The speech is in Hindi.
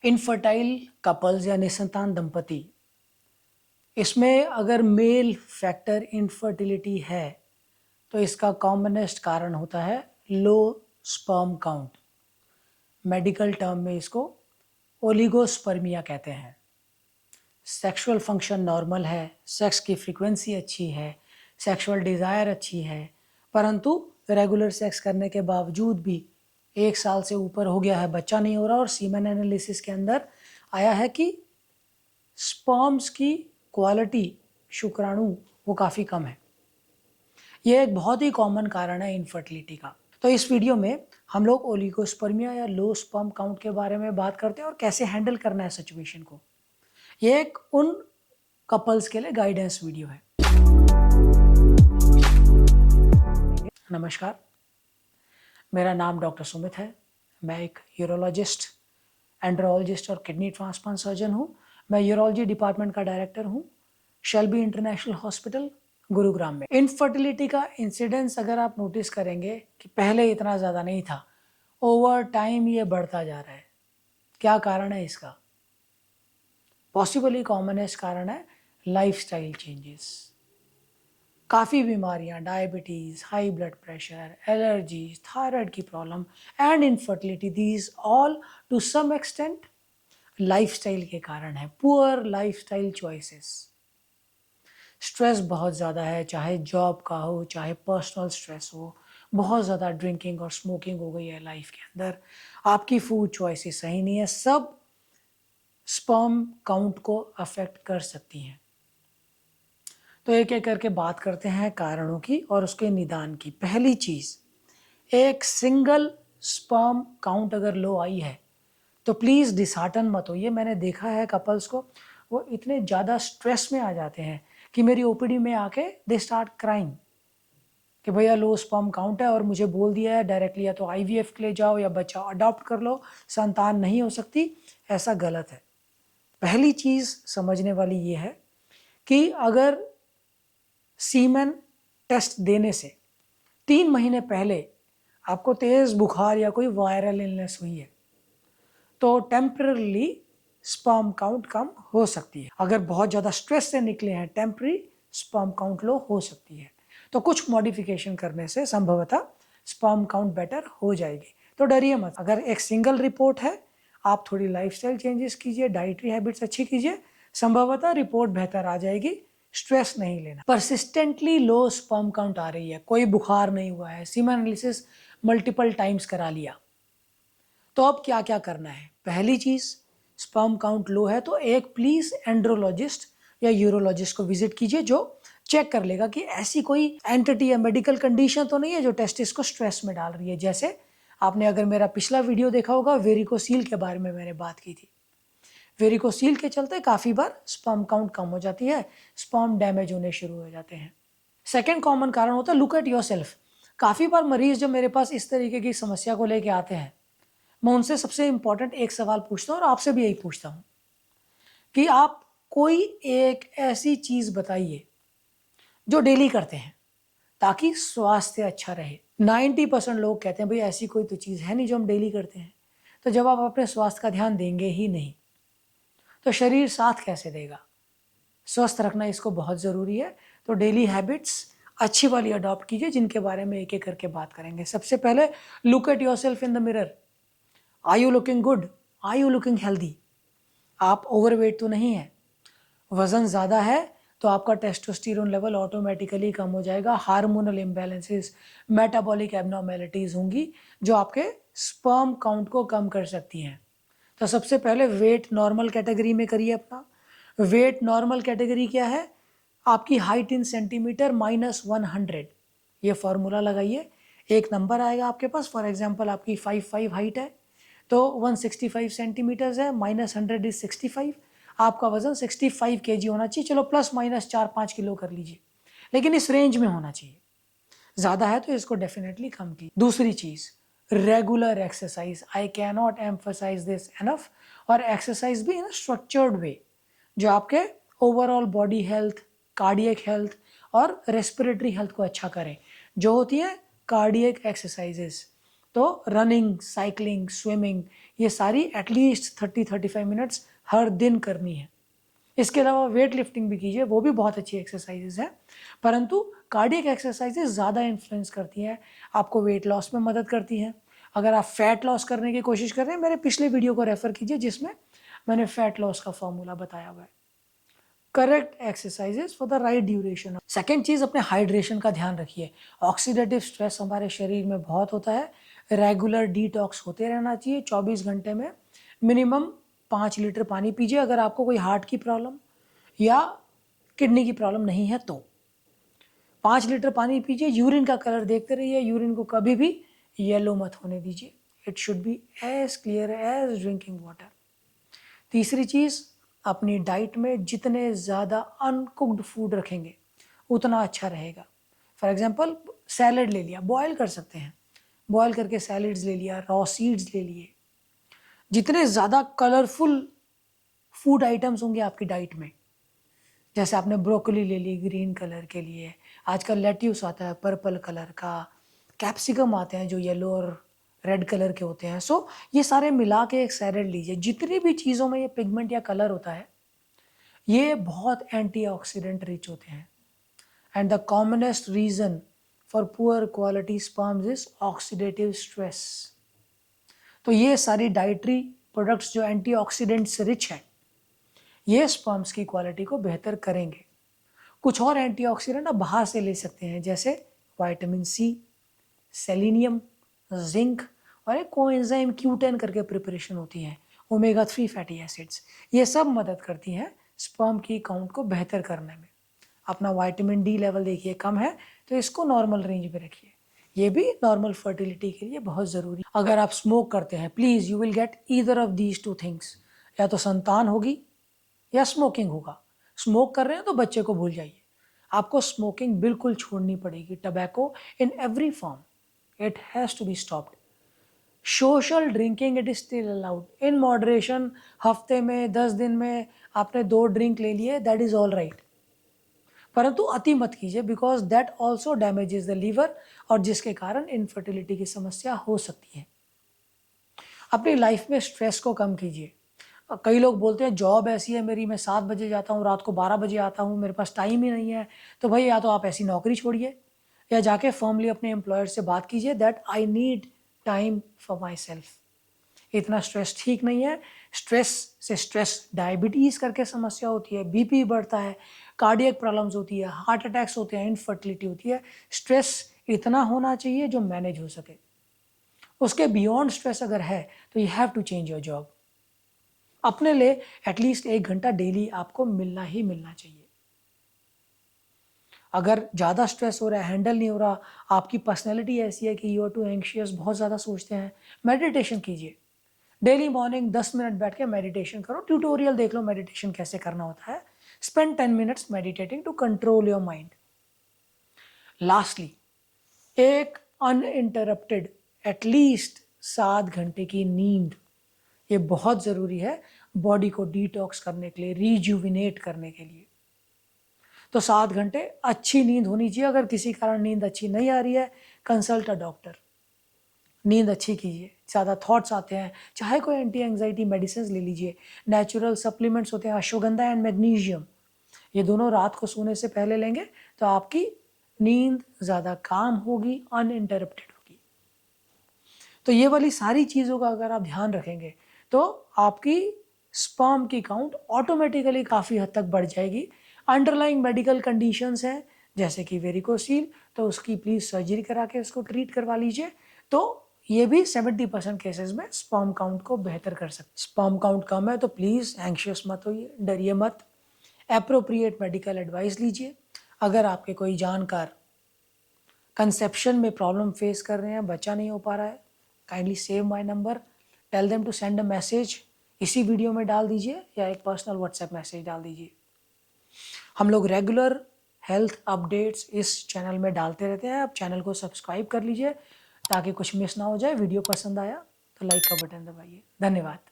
इनफर्टाइल कपल्स या निसंतान दंपति, इसमें अगर मेल फैक्टर इनफर्टिलिटी है तो इसका कॉमनेस्ट कारण होता है low sperm count. Medical term में इसको ओलिगोस्पर्मिया कहते हैं। सेक्सुअल फंक्शन नॉर्मल है, सेक्स की फ्रीक्वेंसी अच्छी है, सेक्सुअल डिज़ायर अच्छी है, परंतु रेगुलर सेक्स करने के बावजूद भी 1 साल से ऊपर हो गया है, बच्चा नहीं हो रहा और सीमेन एनालिसिस के अंदर आया है कि स्पर्म्स की क्वालिटी, शुक्राणु वो काफ़ी कम है। ये एक बहुत ही कॉमन कारण है इनफर्टिलिटी का। तो इस वीडियो में हम लोग ओलिगोस्पर्मिया या लो स्पर्म काउंट के बारे में बात करते हैं और कैसे हैंडल करना है सिचुएशन को। ये एक उन कपल्स के लिए गाइडेंस वीडियो है। नमस्कार, मेरा नाम डॉक्टर सुमित है। मैं एक यूरोलॉजिस्ट, एंड्रोलॉजिस्ट और किडनी ट्रांसप्लांट सर्जन हूँ। मैं यूरोलॉजी डिपार्टमेंट का डायरेक्टर हूँ शेल्बी इंटरनेशनल हॉस्पिटल गुरुग्राम में। इनफर्टिलिटी का इंसिडेंस अगर आप नोटिस करेंगे कि पहले इतना ज़्यादा नहीं था, ओवर टाइम ये बढ़ता जा रहा है। क्या कारण है इसका? पॉसिबली कॉमनेस्ट कारण है लाइफस्टाइल चेंजेस। काफ़ी बीमारियां, diabetes, high blood pressure, allergies, thyroid की problem and infertility, these all to some extent lifestyle के कारण है। Poor lifestyle choices. स्ट्रेस बहुत ज़्यादा है, चाहे जॉब का हो, चाहे पर्सनल स्ट्रेस हो, बहुत ज़्यादा ड्रिंकिंग और स्मोकिंग हो गई है लाइफ के अंदर, आपकी फूड चॉइसेस सही नहीं है, सब स्पर्म काउंट को अफेक्ट कर सकती हैं। तो एक एक करके बात करते हैं कारणों की और उसके निदान की। पहली चीज़, एक सिंगल स्पर्म काउंट अगर लो आई है तो प्लीज़ डिसहार्टन मत हो। ये मैंने देखा है कपल्स को, वो इतने ज़्यादा स्ट्रेस में आ जाते हैं कि मेरी ओपीडी में आके दे स्टार्ट क्राइंग कि भैया लो स्पर्म काउंट है और मुझे बोल दिया है डायरेक्टली या तो आईवीएफ के लिए जाओ या बच्चा अडॉप्ट कर लो, संतान नहीं हो सकती। ऐसा गलत है। पहली चीज़ समझने वाली ये है कि अगर सीमेन टेस्ट देने से 3 महीने पहले आपको तेज़ बुखार या कोई वायरल इलनेस हुई है तो टेम्पररी स्पर्म काउंट कम हो सकती है। अगर बहुत ज़्यादा स्ट्रेस से निकले हैं, टेम्पररी स्पर्म काउंट लो हो सकती है। तो कुछ मॉडिफिकेशन करने से संभवतः स्पर्म काउंट बेटर हो जाएगी। तो डरिए मत। अगर एक सिंगल रिपोर्ट है, आप थोड़ी लाइफस्टाइल चेंजेस कीजिए, डाइटरी हैबिट्स अच्छी कीजिए, संभवतः रिपोर्ट बेहतर आ जाएगी। स्ट्रेस नहीं लेना। परसिस्टेंटली लो स्पर्म काउंट आ रही है, कोई बुखार नहीं हुआ है, सीमेन एनालिसिस मल्टीपल टाइम्स करा लिया, तो अब क्या क्या करना है? पहली चीज़, स्पर्म काउंट लो है तो एक प्लीज़ एंड्रोलॉजिस्ट या यूरोलॉजिस्ट को विजिट कीजिए जो चेक कर लेगा कि ऐसी कोई एंटिटी या मेडिकल कंडीशन तो नहीं है जो टेस्टिस को स्ट्रेस में डाल रही है। जैसे आपने अगर मेरा पिछला वीडियो देखा होगा, वेरिकोसील के बारे में मैंने बात की थी। वेरिकोसील के चलते काफ़ी बार स्पर्म काउंट कम हो जाती है, स्पर्म डैमेज होने शुरू हो जाते हैं। सेकेंड कॉमन कारण होता है लुक एट योर सेल्फ। काफ़ी बार मरीज जब मेरे पास इस तरीके की समस्या को लेके आते हैं, मैं उनसे सबसे इंपॉर्टेंट एक सवाल पूछता हूँ और आपसे भी यही पूछता हूँ कि आप कोई एक ऐसी चीज़ बताइए जो डेली करते हैं ताकि स्वास्थ्य अच्छा रहे। 90% लोग कहते हैं भाई ऐसी कोई तो चीज़ है नहीं जो हम डेली करते हैं। तो जब आप अपने स्वास्थ्य का ध्यान देंगे ही नहीं तो शरीर साथ कैसे देगा? स्वस्थ रखना इसको बहुत ज़रूरी है। तो डेली हैबिट्स अच्छी वाली अडॉप्ट कीजिए, जिनके बारे में एक एक करके बात करेंगे। सबसे पहले, look at yourself in the mirror. Are you looking good? Are you looking healthy? आप ओवरवेट तो नहीं है? वजन ज़्यादा है तो आपका टेस्टोस्टेरोन लेवल ऑटोमेटिकली कम हो जाएगा। हार्मोनल इम्बैलेंसेस, मेटाबॉलिक एबनॉर्मेलिटीज़ होंगी जो आपके स्पर्म काउंट को कम कर सकती हैं। तो सबसे पहले वेट नॉर्मल कैटेगरी में करिए अपना। वेट नॉर्मल कैटेगरी क्या है? आपकी हाइट इन सेंटीमीटर -100। ये फॉर्मूला लगाइए, एक नंबर आएगा आपके पास। फॉर एग्जांपल आपकी 5'5" हाइट है तो 165 सेंटीमीटर्स है, -100 इज 65। आपका वजन 65 kg होना चाहिए। चलो प्लस माइनस 4-5 किलो कर लीजिए, लेकिन इस रेंज में होना चाहिए। ज़्यादा है तो इसको डेफिनेटली कम कीजिए। दूसरी चीज़, regular exercise. I can not emphasize this enough. और एक्सरसाइज भी इन स्ट्रक्चर्ड वे जो आपके overall body health, cardiac health और रेस्पिरेटरी हेल्थ को अच्छा करें, जो होती है कार्डियक एक्सरसाइजेस। तो रनिंग, साइकिलिंग, स्विमिंग, ये सारी एटलीस्ट 30-35 मिनट्स हर दिन करनी है। इसके अलावा वेट लिफ्टिंग भी कीजिए, वो भी बहुत अच्छी एक्सरसाइजेज है, परंतु कार्डियक एक्सरसाइजेज ज़्यादा इन्फ्लुएंस करती हैं, आपको वेट लॉस में मदद करती हैं। अगर आप फैट लॉस करने की कोशिश कर रहे हैं, मेरे पिछले वीडियो को रेफर कीजिए जिसमें मैंने फैट लॉस का फॉर्मूला बताया हुआ है। Correct exercises for the right duration. Second चीज़, अपने हाइड्रेशन का ध्यान रखिए। ऑक्सीडेटिव स्ट्रेस हमारे शरीर में बहुत होता है, रेगुलर डिटॉक्स होते रहना चाहिए। 24 घंटे में मिनिमम 5 लीटर पानी पीजिए। अगर आपको कोई हार्ट की प्रॉब्लम या किडनी की प्रॉब्लम नहीं है तो 5 लीटर पानी पीजिए। यूरिन का कलर देखते रहिए, यूरिन को कभी भी येलो मत होने दीजिए। It should be as clear as drinking water. तीसरी चीज़, अपनी डाइट में जितने ज़्यादा अनकुक्ड फूड रखेंगे उतना अच्छा रहेगा। फॉर एग्जांपल सैलड ले लिया, बॉयल कर सकते हैं, बॉयल करके सैलड्स ले लिया, रॉ सीड्स ले लिए। जितने ज़्यादा कलरफुल फूड आइटम्स होंगे आपकी डाइट में, जैसे आपने ब्रोकली ले ली ग्रीन कलर के लिए, आजकल लेट्यूस आता है पर्पल कलर का, कैप्सिकम आते हैं जो येलो और रेड कलर के होते हैं। सो ये सारे मिला के एक सैलेड लीजिए। जितनी भी चीज़ों में ये पिगमेंट या कलर होता है ये बहुत एंटीऑक्सीडेंट रिच होते हैं। And the commonest reason for poor quality sperms is oxidative stress. तो ये सारी डाइटरी प्रोडक्ट्स जो एंटीऑक्सीडेंट्स रिच हैं ये स्पर्म्स की क्वालिटी को बेहतर करेंगे। कुछ और एंटीऑक्सीडेंट आप बाहर से ले सकते हैं, जैसे विटामिन सी, सेलेनियम, जिंक और एक कोएंजाइम Q10 करके प्रिपरेशन होती है, ओमेगा 3 फैटी एसिड्स। ये सब मदद करती हैं स्पर्म की काउंट को बेहतर करने में। अपना विटामिन डी लेवल देखिए कम है तो इसको नॉर्मल रेंज में रखिए, ये भी नॉर्मल फर्टिलिटी के लिए बहुत ज़रूरी। अगर आप स्मोक करते हैं, please you will get either of these two things, या तो संतान होगी या स्मोकिंग होगा। स्मोक कर रहे हैं तो बच्चे को भूल जाइए, आपको स्मोकिंग बिल्कुल छोड़नी पड़ेगी। Tobacco in every form, it has to be stopped. Social drinking it is still allowed in moderation। हफ्ते में 10 दिन में आपने 2 ड्रिंक ले लिए, that is all right, परंतु अति मत कीजिए, because that also damages the liver और जिसके कारण इनफर्टिलिटी की समस्या हो सकती है। अपनी लाइफ में स्ट्रेस को कम कीजिए। कई लोग बोलते हैं जॉब ऐसी है मेरी, मैं 7 बजे जाता हूँ, रात को 12 बजे आता हूँ, मेरे पास टाइम ही नहीं है। तो भाई या तो आप ऐसी नौकरी छोड़िए या जाके फर्मली अपने एम्प्लॉयर से बात कीजिए that I need time for my self. इतना स्ट्रेस ठीक नहीं है। स्ट्रेस से स्ट्रेस डायबिटीज़ करके समस्या होती है, बीपी बढ़ता है, कार्डियक प्रॉब्लम्स होती है, हार्ट अटैक्स होते हैं, इनफर्टिलिटी होती है। स्ट्रेस इतना होना चाहिए जो मैनेज हो सके, उसके बियॉन्ड स्ट्रेस अगर है तो you have to change your job. अपने लिए एटलीस्ट 1 घंटा डेली आपको मिलना ही मिलना चाहिए। अगर ज़्यादा स्ट्रेस हो रहा है, हैंडल नहीं हो रहा, आपकी पर्सनैलिटी ऐसी है कि यू आर टू एंशियस, बहुत ज़्यादा सोचते हैं, मेडिटेशन कीजिए। डेली मॉर्निंग 10 मिनट बैठ के मेडिटेशन करो, ट्यूटोरियल देख लो मेडिटेशन कैसे करना होता है। Spend 10 minutes meditating to control your mind. Lastly, एक अनइंटरप्टेड एटलीस्ट 7 घंटे की नींद, ये बहुत ज़रूरी है बॉडी को डिटॉक्स करने के लिए, रिजुविनेट करने के लिए। तो 7 घंटे अच्छी नींद होनी चाहिए। अगर किसी कारण नींद अच्छी नहीं आ रही है, कंसल्ट अ डॉक्टर। नींद अच्छी कीजिए। ज़्यादा थॉट्स आते हैं, चाहे कोई एंटी एंजाइटी मेडिसिन ले लीजिए। नेचुरल सप्लीमेंट्स होते हैं, अश्वगंधा एंड मैग्नीशियम, ये दोनों रात को सोने से पहले लेंगे तो आपकी नींद ज़्यादा काम होगी, अनइंटरप्टेड होगी। तो ये वाली सारी चीज़ों का अगर आप ध्यान रखेंगे तो आपकी स्पर्म की काउंट ऑटोमेटिकली काफ़ी हद तक बढ़ जाएगी। अंडरलाइंग मेडिकल कंडीशंस हैं जैसे कि वेरिकोसील, तो उसकी प्लीज़ सर्जरी करा के उसको ट्रीट करवा लीजिए। तो ये भी 70% केसेस में स्पर्म काउंट को बेहतर कर सकते। स्पर्म काउंट कम है तो प्लीज़ एंग्शियस मत होइए, डरिए मत, एप्रोप्रिएट मेडिकल एडवाइस लीजिए। अगर आपके कोई जानकार कंसेप्शन में प्रॉब्लम फेस कर रहे हैं, बच्चा नहीं हो पा रहा है, kindly save my number, tell them to send a message, इसी वीडियो में डाल दीजिए या एक पर्सनल व्हाट्सएप मैसेज डाल दीजिए। हम लोग रेगुलर हेल्थ अपडेट्स इस चैनल में डालते रहते हैं। आप चैनल को सब्सक्राइब कर लीजिए ताकि कुछ मिस ना हो जाए। वीडियो पसंद आया तो लाइक का बटन दबाइए। धन्यवाद।